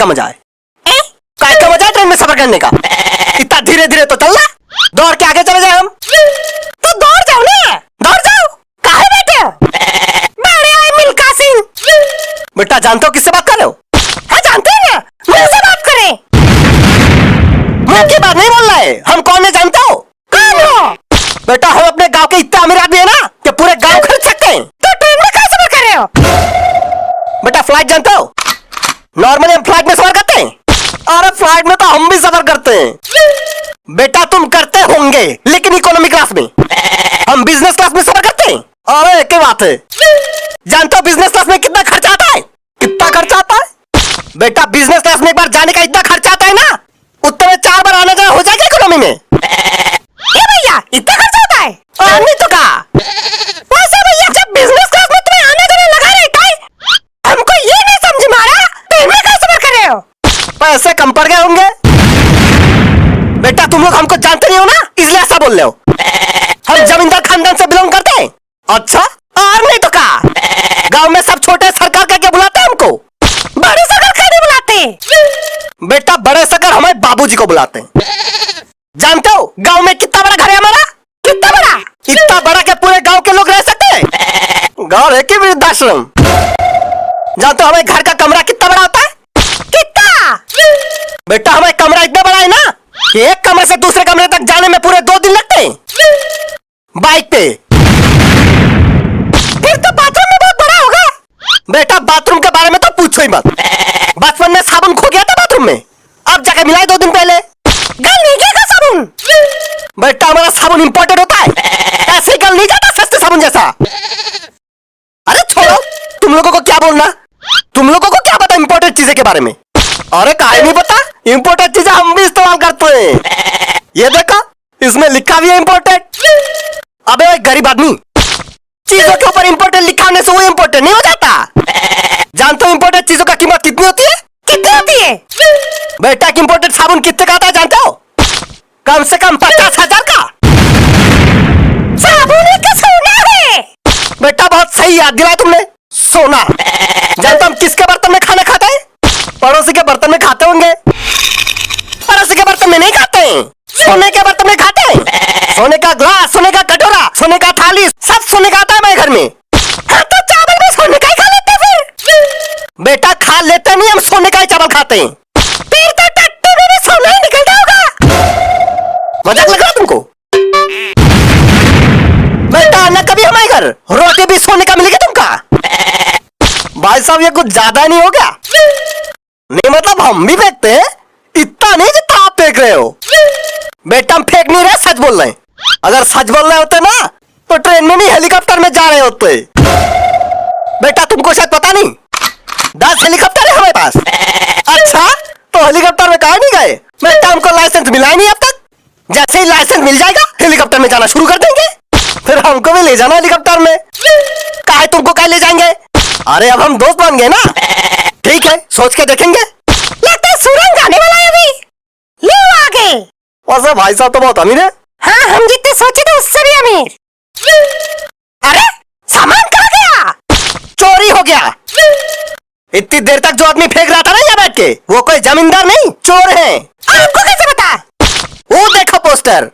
का मजा है? काय का मजा है ट्रेन में सफर करने का? इतना धीरे धीरे तो चलना, दौड़ के आगे चले जाए हम। तो दौड़ जाओ ना, दौड़ जाओ, काहे बैठे हो? बड़े आए मिल्खा सिंह। बेटा जानते हो किससे बात कर रहे हो? हाँ जानते हैं ना, मुझसे बात करें। मुंह की बात नहीं बोल रहा है, हम कौन है जानते हो? कौन हो? बेटा हम अपने गांव के इतने अमीर आदमी है ना कि पूरे गांव खरीद सकते हैं। तो ट्रेन में कैसे सफर कर रहे हो? बेटा फ्लाइट जानते हो? नॉर्मली हम फ्लाइट में सफर करते हैं। अरे फ्लाइट में तो हम भी सफर करते हैं। बेटा तुम करते होंगे लेकिन इकोनॉमी क्लास में, हम बिजनेस क्लास में सफर करते हैं। अरे क्या बात है, जानते हो बिजनेस क्लास में कितना खर्चा आता है? कितना खर्चा आता है? बेटा बिजनेस क्लास में एक बार जाने का इतना खर्चा आता है ना, उतने में 4 बार आने का हो जाएगा इकोनॉमी में। ए भैया इतना खर्चा होता है? और नहीं तो क्या? वैसे भैया जब बिजनेस क्लास में तुम्हें आने जाने लगा रहता है, हमको ये नहीं समझ में आ रहा ट्रेन में कैसे सफर कर रहे हो? पैसे कम पड़ गए होंगे। बेटा तुम लोग हमको जानते नहीं हो ना, इसलिए ऐसा बोल रहे हो। हम जमींदार खानदान से बिलोंग करते हैं। अच्छा और नहीं तो क्या? गांव में सब छोटे सरकार करके बुलाते हैं हमको। बड़े सरकार क्यों नहीं बुलाते? बेटा बड़े सरकार हमारे बाबूजी को बुलाते हैं। जानते हो गांव में कितना बड़ा घर है हमारा? कितना बड़ा? इतना बड़ा कि पूरे गांव के लोग रह सकते हैं। गांव है कि वृद्धाश्रम? जानते हो हमारे घर का कमरा कितना बड़ा होता है? कितना? बेटा हमारा कमरा इतना बड़ा है ना कि एक कमरे से दूसरे कमरे तक जाने में पूरे 2 दिन लगते हैं बाइक पे। फिर तो बाथरूम में बहुत बड़ा होगा। बेटा बाथरूम के बारे में तो पूछो ही मत। बचपन में साबुन खो गया था बाथरूम में, अब जाके मिला 2 दिन पहले। गल नहीं गया साबुन? बेटा हमारा साबुन इंपोर्टेड होता है, ऐसे गल नहीं जाता सस्ते साबुन जैसा। अरे छोड़ो, तुम लोगों को क्या बोलना, तुम लोगों को क्या पता इंपोर्टेड चीजें के बारे में? अरे काहे नहीं पता, इंपोर्टेड चीजें हम भी इस्तेमाल करते हैं। ये देखो इसमें लिखा भी है इंपोर्टेड। अबे ओए गरीब आदमी, चीजों के ऊपर इंपोर्टेड लिखा होने से वो इंपोर्टेड नहीं हो जाता। जानते हो इंपोर्टेड चीजों का कीमत कितनी होती है? कितनी होती है? बेटा इंपोर्टेड साबुन कितने का आता है जानते हो? कम से कम 50,000 का। साबुन का सोना है? बेटा बहुत सही याद दिलाया तुमने, सोना। जानते हम किसके बर्तन में खाना खाते हैं? पड़ोसी के बर्तन में खाते होंगे। पड़ोसी के बर्तन में नहीं खाते हैं, सोने के बर्तन में खाते हैं। सोने का ग्लास, सोने का कटोरा, सोने का थाली, सब सोने का आता है मेरे घर में। हाँ तो चावल में सोने का ही खा लेते फिर? बेटा खा लेते नहीं, हम सोने का ही चावल खाते हैं। फिर तो टट्टे में भी सोना ही निकलता होगा। मजाक लग रहा है तुमको? बेटा आना कभी हमारे घर, रोटी भी सोने का मिलेगी तुमका। भाई साहब ये कुछ ज्यादा नहीं हो गया? नहीं मतलब हम भी फेंकते हैं, इतना नहीं जितना आप फेंक रहे हो। बेटा हम फेंक नहीं रहे, सच बोल रहे हैं। अगर सच बोल रहे होते ना तो ट्रेन में नहीं हेलीकॉप्टर में जा रहे होते। बेटा तुमको शायद पता नहीं, 10 हेलीकॉप्टर है हमारे पास। अच्छा तो हेलीकॉप्टर में कहा नहीं गए? बेटा हमको लाइसेंस मिला ही नहीं अब तक। जैसे ही लाइसेंस मिल जाएगा हेलीकॉप्टर में जाना शुरू कर देंगे, फिर हमको भी ले जाना हेलीकॉप्टर में। काहे तुमको कहीं ले जाएंगे? अरे अब हम दोस्त बन गए ना। ठीक है सोच के देखेंगे। लगता है सूरज जाने वाला है अभी। ले आगे। वैसे भाई साहब तो बहुत अमीर है। हाँ हम जितने सोचे थे उससे भी अमीर। अरे सामान कहाँ गया? चोरी हो गया। इतनी देर तक जो आदमी फेंक रहा था ना यहाँ बैठ के, वो कोई जमींदार नहीं चोर है। आपको कैसे पता? वो देखो पोस्टर।